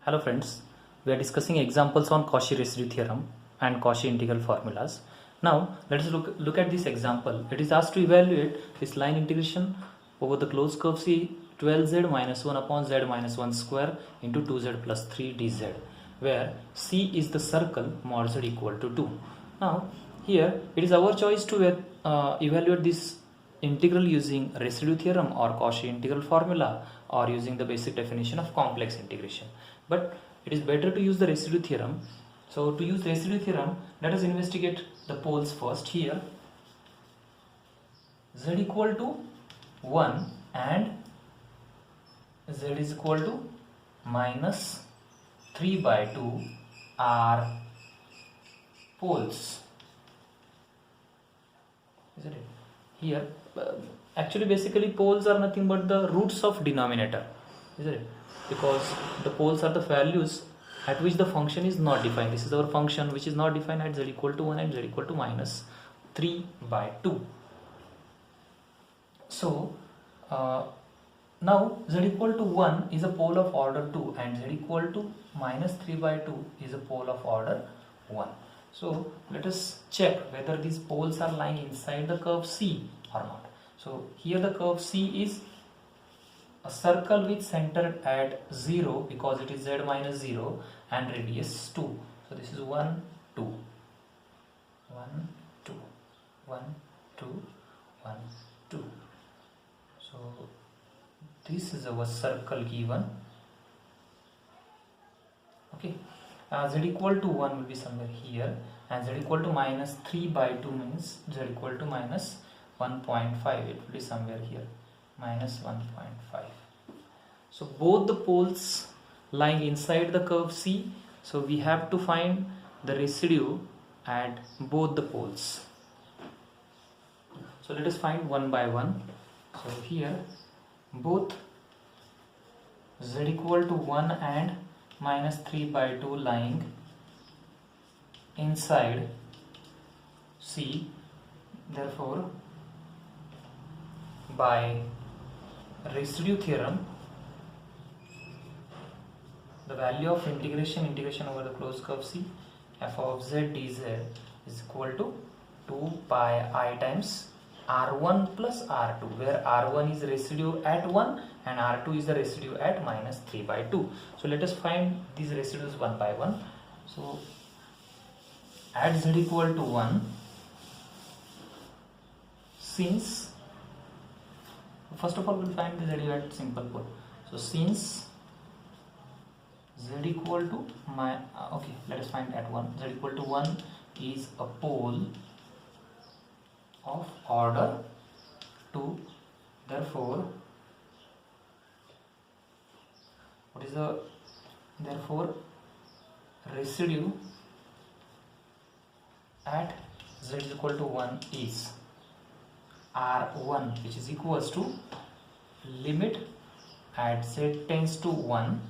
Hello friends, we are discussing examples on Cauchy residue theorem and Cauchy integral formulas. Now let us look at this example. It is asked to evaluate this line integration over the closed curve C 12z minus 1 upon z minus 1 square into 2z plus 3 dz, where C is the circle mod z equal to 2. Now here it is our choice to evaluate this integral using residue theorem or Cauchy integral formula or using the basic definition of complex integration. But it is better to use the residue theorem. So to use residue theorem, let us investigate the poles first. Here z equal to 1 and z is equal to minus 3 by 2 are poles, isn't it? Here actually basically poles are nothing but the roots of denominator, isn't it? Because the poles are the values at which the function is not defined. This is our function which is not defined at z equal to 1 and z equal to minus 3 by 2. So now z equal to 1 is a pole of order 2 and z equal to minus 3 by 2 is a pole of order 1. So let us check whether these poles are lying inside the curve C or not. So here the curve C is a circle with center at 0 because it is z minus 0 and radius 2. So this is 1, 2, 1, 2, 1, 2, 1, 2. So this is our circle given. Okay, z equal to 1 will be somewhere here and z equal to minus 3 by 2 means z equal to minus 1.5. It will be somewhere here, minus 1.5. So both the poles lying inside the curve C, so we have to find the residue at both the poles. So let us find one by one. So here both z equal to 1 and minus 3 by 2 lying inside C, therefore by residue theorem the value of integration over the closed curve C f of z dz is equal to 2 pi I times r1 plus r2, where r1 is residue at 1 and r2 is the residue at minus 3 by 2. So let us find these residues one by one. So at z equal to 1, since first of all we'll find the z at simple pole. So since z equal to let us find at 1. Z equal to 1 is a pole of order 2, therefore what is the residue at z is equal to 1 is r1, which is equals to limit at z tends to 1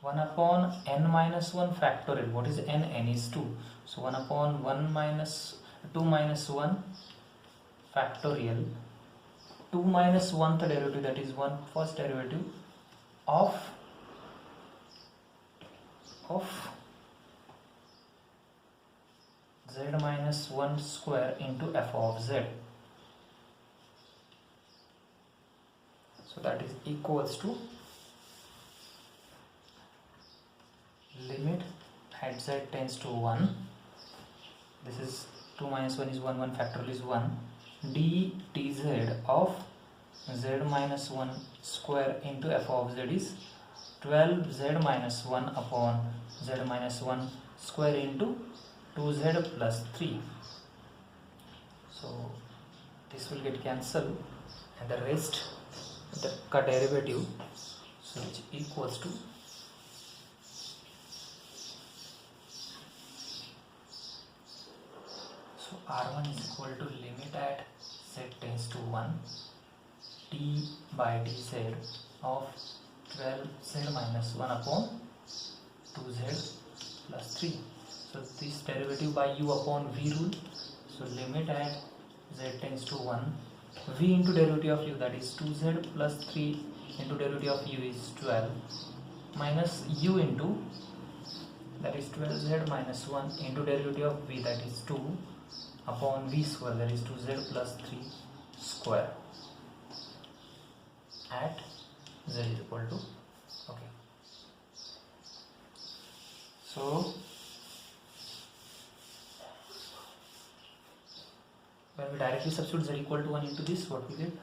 1 upon n minus 1 factorial. What is n? N is 2. So 1 upon 1 minus 2 minus 1 factorial, 2 minus 1 the derivative, that is 1 first derivative of z minus 1 square into f of z. So that is equals to limit at z tends to 1, this is 2 minus 1 is 1, 1 factorial is 1, d dz of z minus 1 square into f of z is 12z minus 1 upon z minus 1 square into 2z plus 3. So this will get cancelled and the rest the derivative, so which equals to r1 is equal to limit at z tends to 1 d by dz of 12z minus 1 upon 2z plus 3. So this derivative by u upon v rule. So limit at z tends to 1 v into derivative of u, that is 2z plus 3 into derivative of u is 12, minus u into, that is 12z minus 1 into derivative of v, that is 2 upon v square, that is 2z plus 3 square at z is equal to, okay. So when we directly substitute z equal to 1 into this, what we get?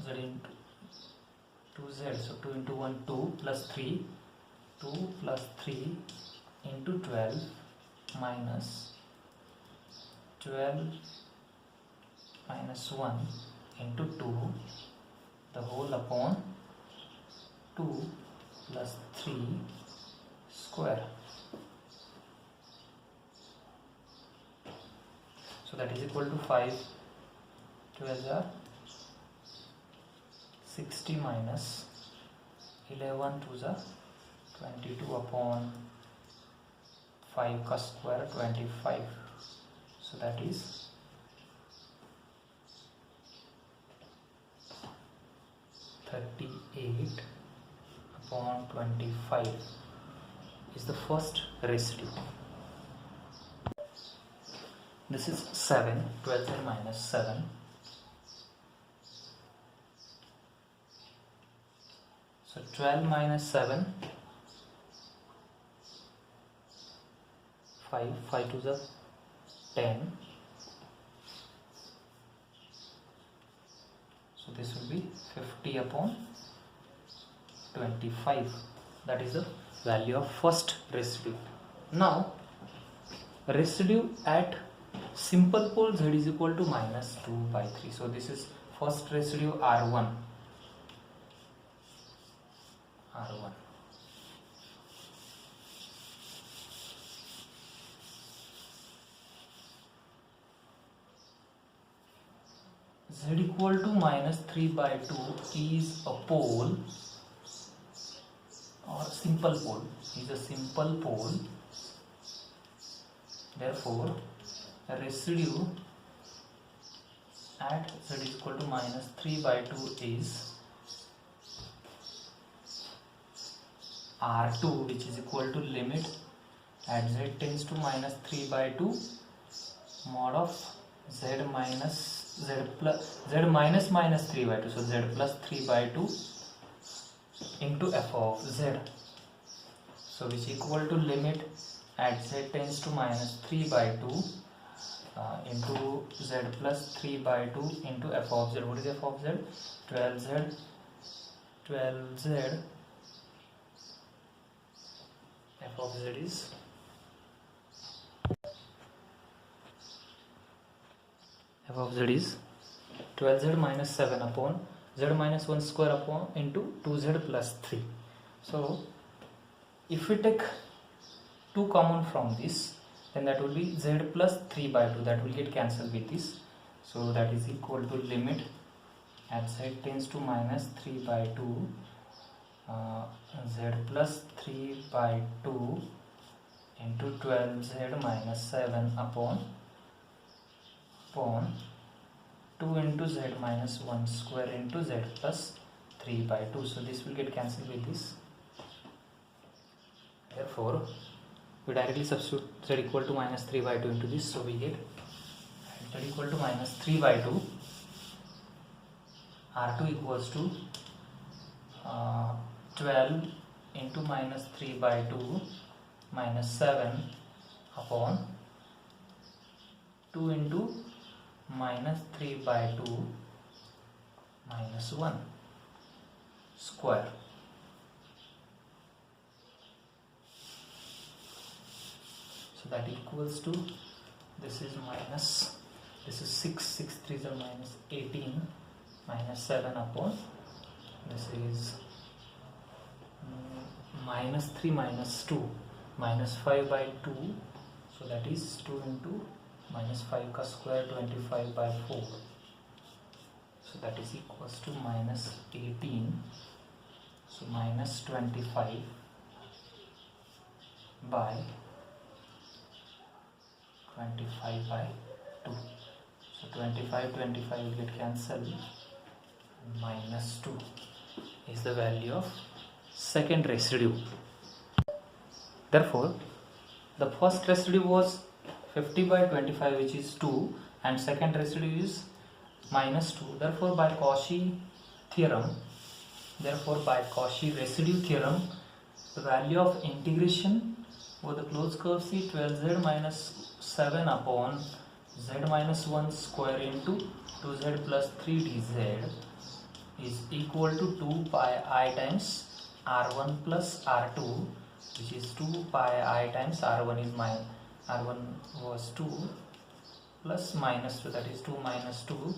Z into 2z, so 2 into 1, 2 plus 3, 2 plus 3 into 12 minus 12 minus 1 into 2, the whole upon 2 plus 3 square. So that is equal to 5, 12 are 60 minus 11 2s are 22 upon 5 का square 25. So that is 38 upon 25 is the first residue. This is 7, 12z minus 7. So 12 minus 7, 5 to the 10. So this will be 50 upon 25. That is the value of first residue. Now residue at simple pole z is equal to minus 2 by 3. So this is first residue R1. Z equal to minus 3 by 2 is a pole or simple pole, is a simple pole. Therefore a residue at z is equal to minus 3 by 2 is R2, which is equal to limit at z tends to minus 3 by 2 mod of z minus z plus z minus minus 3 by 2, so z plus 3 by 2 into f of z, so which equal to limit at z tends to minus 3 by 2 into z plus 3 by 2 into f of z. What is f of z? 12z f of z is f of z is 12z minus 7 upon z minus 1 square upon into 2z plus 3. So if we take 2 common from this, then that will be z plus 3 by 2, that will get cancelled with this. So that is equal to limit at z tends to minus 3 by 2 z plus 3 by 2 into 12z minus 7 upon 2 into z minus 1 square into z plus 3 by 2. So this will get cancelled with this. Therefore we directly substitute z equal to minus 3 by 2 into this. So we get z equal to minus 3 by 2. R2 equals to 12 into minus 3 by 2 minus 7 upon 2 into minus 3 by 2 minus 1 square. So that equals to, this is minus, this is 6 3s are minus 18 minus 7 upon, this is minus 3 minus 2 minus 5 by 2, so that is 2 into minus 5 ka square 25 by 4, so that is equals to minus 18, so minus 25 by 25 by 2, so So 25 will get cancelled. Minus 2 is the value of second residue. Therefore, the first residue was 50/25, which is 2, and second residue is minus 2. Therefore, by Cauchy residue theorem, the value of integration over the closed curve C 12z minus 7 upon z minus 1 square into 2z plus 3 dz is equal to 2 pi I times r1 plus r2, which is 2 pi I times r1 is r1 was 2 plus minus 2, that is 2 minus 2,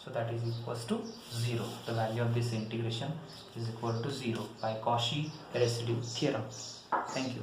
so that is equals to 0. The value of this integration is equal to 0 by Cauchy residue theorem. Thank you.